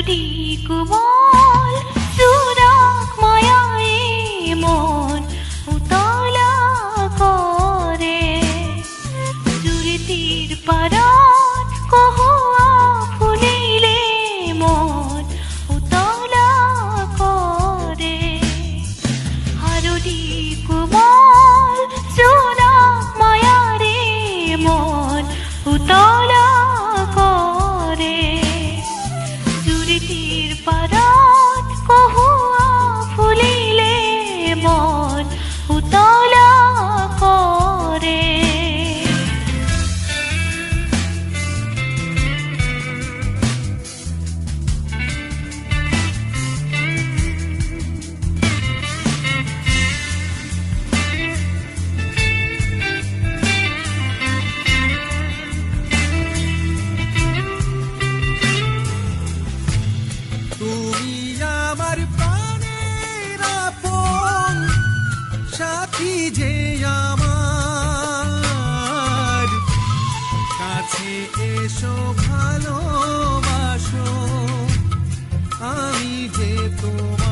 হারদি কুমল সুরাক মায়ায়ে মন উতলা করে জুরিতির পারাত কহুয়া ফুলিলে মন উতলা করে হারদি কুমল সুরাক মায়ারে মন উতলা করে জুরিতির পারাত কহুয়া ফুলিলে মন উতলা করে তুমি আমার প্রাণের আপন সাথী যে আমার কাছে এসো ভালোবাসো আমি যে তোমার